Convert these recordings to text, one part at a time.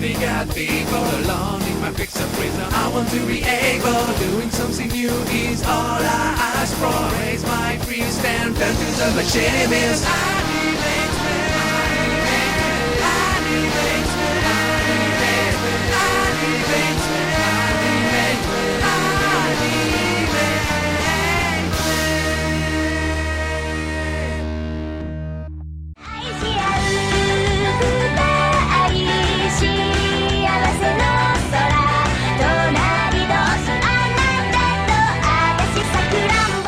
only got people along in my fix-up prisoner. I want to be able, doing something new is all I ask for. Raise my priest and turn to the machinimist.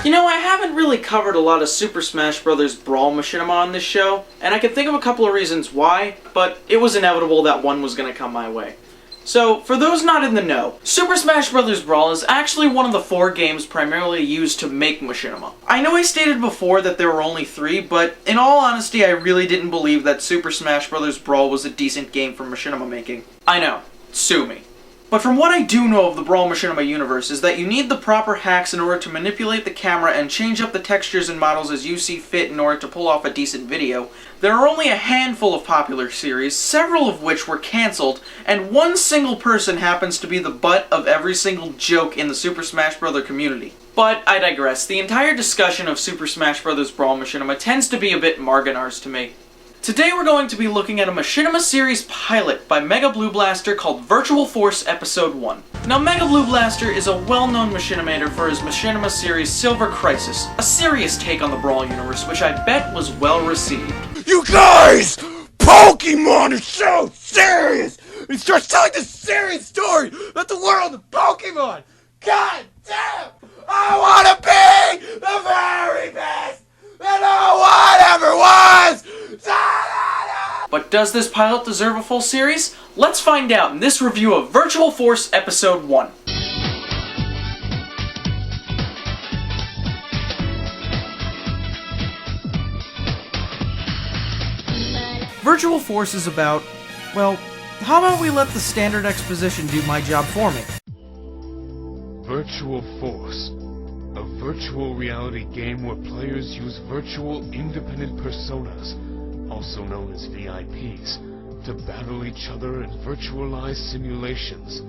You know, I haven't really covered a lot of Super Smash Bros. Brawl machinima on this show, and I can think of a couple of reasons why, but it was inevitable that one was going to come my way. So, for those not in the know, Super Smash Bros. Brawl is actually one of the 4 games primarily used to make machinima. I know I stated before that there were only 3, but in all honesty I really didn't believe that Super Smash Bros. Brawl was a decent game for machinima making. I know, sue me. But from what I do know of the Brawl Machinima universe is that you need the proper hacks in order to manipulate the camera and change up the textures and models as you see fit in order to pull off a decent video. There are only a handful of popular series, several of which were cancelled, and one single person happens to be the butt of every single joke in the Super Smash Bros. Community. But I digress. The entire discussion of Super Smash Bros. Brawl Machinima tends to be a bit Marganars to me. Today we're going to be looking at a Machinima series pilot by Mega Blue Blaster called Virtual Force Episode 1. Now Mega Blue Blaster is a well-known machinimator for his machinima series Silver Crisis, a serious take on the Brawl universe which I bet was well received. You guys! Pokemon is so serious! And start telling this serious story about the world of Pokemon! God damn! I wanna be the very best that no one ever was! But does this pilot deserve a full series? Let's find out in this review of Virtual Force Episode 1. Virtual Force is about, well, how about we let the standard exposition do my job for me? Virtual Force, a virtual reality game where players use virtual independent personas, also known as VIPs, to battle each other in virtualized simulations.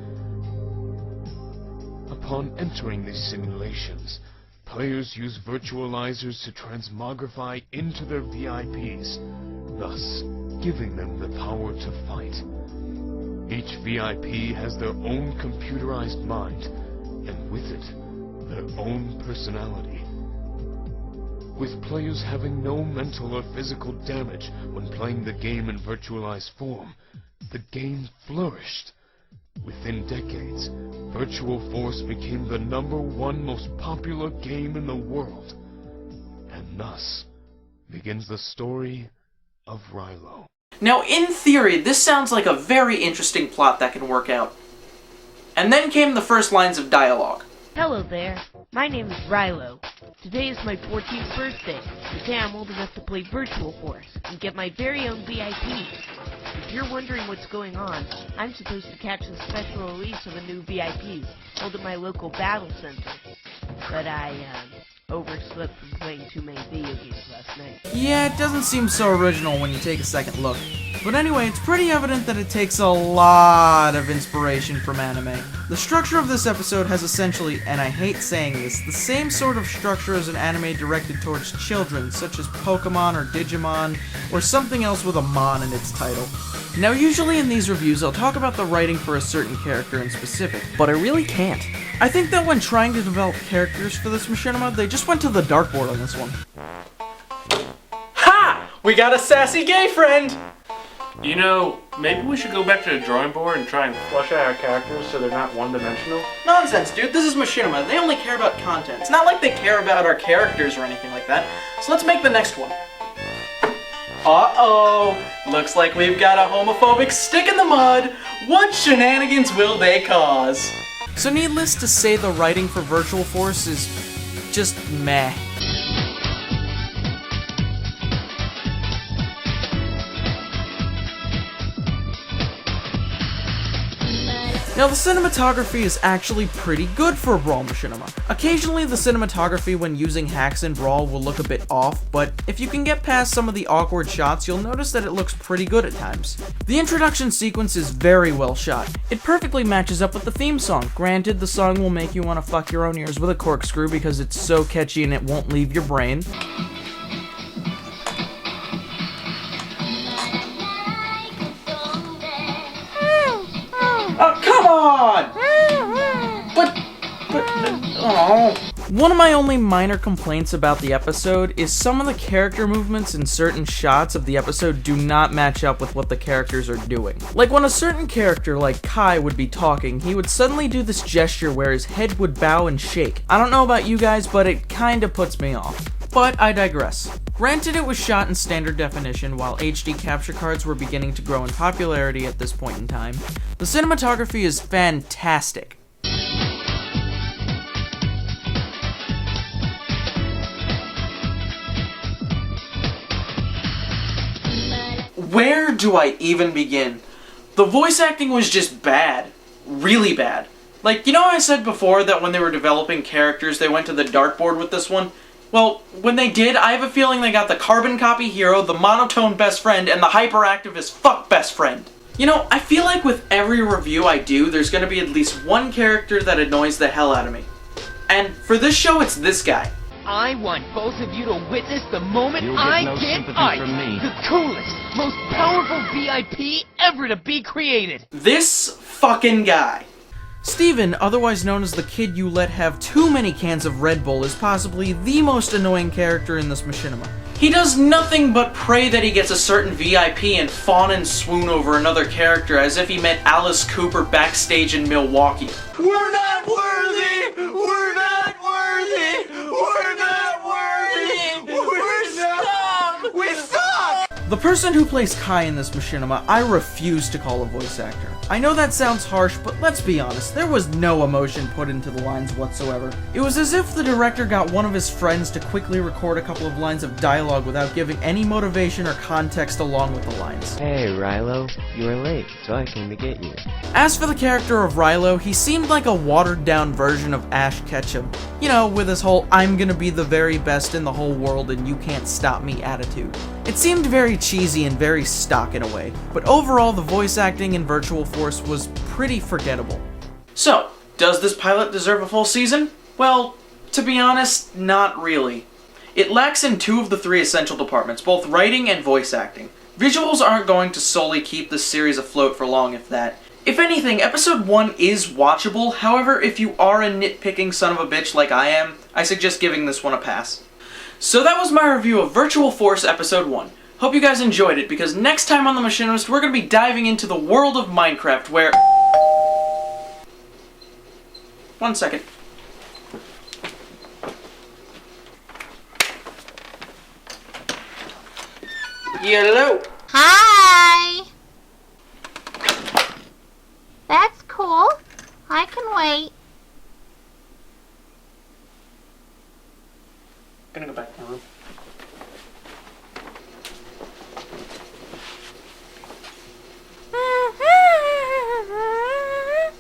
Upon entering these simulations, players use virtualizers to transmogrify into their VIPs, thus giving them the power to fight. Each VIP has their own computerized mind, and with it, their own personality. With players having no mental or physical damage when playing the game in virtualized form, the game flourished. Within decades, Virtual Force became the #1 most popular game in the world. And thus begins the story of Rilo. Now, in theory, this sounds like a very interesting plot that can work out. And then came the first lines of dialogue. Hello there, my name is Rilo. Today is my 14th birthday. Today I'm old enough to play Virtual Force and get my very own VIP. If you're wondering what's going on, I'm supposed to catch the special release of a new VIP held at my local battle center. But I overslept from playing too many video games last night. Yeah, it doesn't seem so original when you take a second look. But anyway, it's pretty evident that it takes a lot of inspiration from anime. The structure of this episode has essentially, and I hate saying this, the same sort of structure as an anime directed towards children, such as Pokemon or Digimon, or something else with a mon in its title. Now usually in these reviews I'll talk about the writing for a certain character in specific, but I really can't. I think that when trying to develop characters for this machinima, they just went to the dartboard on this one. Ha! We got a sassy gay friend! You know, maybe we should go back to the drawing board and try and flesh out our characters so they're not one-dimensional. Nonsense, dude. This is machinima. They only care about content. It's not like they care about our characters or anything like that. So let's make the next one. Uh-oh. Looks like we've got a homophobic stick in the mud. What shenanigans will they cause? So needless to say, the writing for Virtual Force is just meh. Now, the cinematography is actually pretty good for a Brawl Machinima. Occasionally, the cinematography when using hacks in Brawl will look a bit off, but if you can get past some of the awkward shots, you'll notice that it looks pretty good at times. The introduction sequence is very well shot. It perfectly matches up with the theme song. Granted, the song will make you want to fuck your own ears with a corkscrew because it's so catchy and it won't leave your brain. Oh, come on! Oh. One of my only minor complaints about the episode is some of the character movements in certain shots of the episode do not match up with what the characters are doing. Like when a certain character like Kai would be talking, he would suddenly do this gesture where his head would bow and shake. I don't know about you guys, but it kinda puts me off. But I digress. Granted, it was shot in standard definition while HD capture cards were beginning to grow in popularity at this point in time. The cinematography is fantastic. Where do I even begin? The voice acting was just bad. Really bad. Like, you know how I said before that when they were developing characters, they went to the dartboard with this one? Well, when they did, I have a feeling they got the carbon copy hero, the monotone best friend, and the hyperactive as fuck best friend. You know, I feel like with every review I do, there's gonna be at least one character that annoys the hell out of me. And for this show, it's this guy. I want both of you to witness the moment You'll get I no get sympathy Ike, from me. the coolest, most powerful VIP ever to be created. This fucking guy. Steven, otherwise known as the kid you let have too many cans of Red Bull, is possibly the most annoying character in this machinima. He does nothing but pray that he gets a certain VIP and fawn and swoon over another character as if he met Alice Cooper backstage in Milwaukee. We're not worthy! We're not worthy! We're not worthy! We're scum! We suck! The person who plays Kai in this machinima, I refuse to call a voice actor. I know that sounds harsh, but let's be honest, there was no emotion put into the lines whatsoever. It was as if the director got one of his friends to quickly record a couple of lines of dialogue without giving any motivation or context along with the lines. Hey, Rilo, you were late, so I came to get you. As for the character of Rilo, he seemed like a watered-down version of Ash Ketchum. You know, with his whole I'm gonna be the very best in the whole world and you can't stop me attitude. It seemed very cheesy and very stock in a way, but overall the voice acting in Virtual Force was pretty forgettable. So, does this pilot deserve a full season? Well, to be honest, not really. It lacks in two of the three essential departments, both writing and voice acting. Visuals aren't going to solely keep this series afloat for long, if that. If anything, episode 1 is watchable, however, if you are a nitpicking son of a bitch like I am, I suggest giving this one a pass. So that was my review of Virtual Force episode 1. Hope you guys enjoyed it, because next time on The Machinimist, we're going to be diving into the world of Minecraft, where... 1 second. Hello. Hi! That's cool. I can wait. Gonna go back to my room.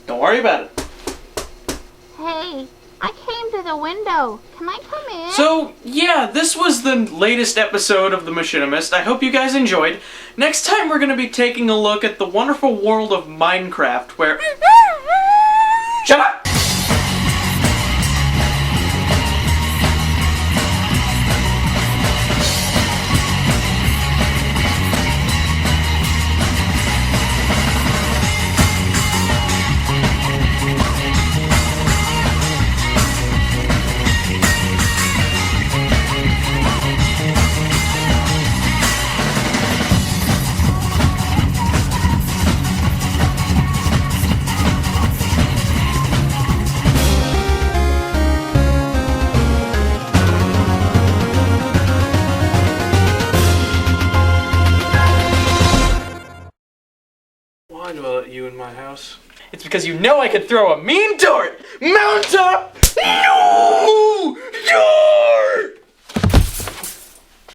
Don't worry about it. Hey, I came to the window. Can I come in? So, yeah, this was the latest episode of The Machinimist. I hope you guys enjoyed. Next time we're gonna be taking a look at the wonderful world of Minecraft, where... Shut up! Why do I let you in my house? It's because you know I could throw a mean dart! Mount up! No! Dart!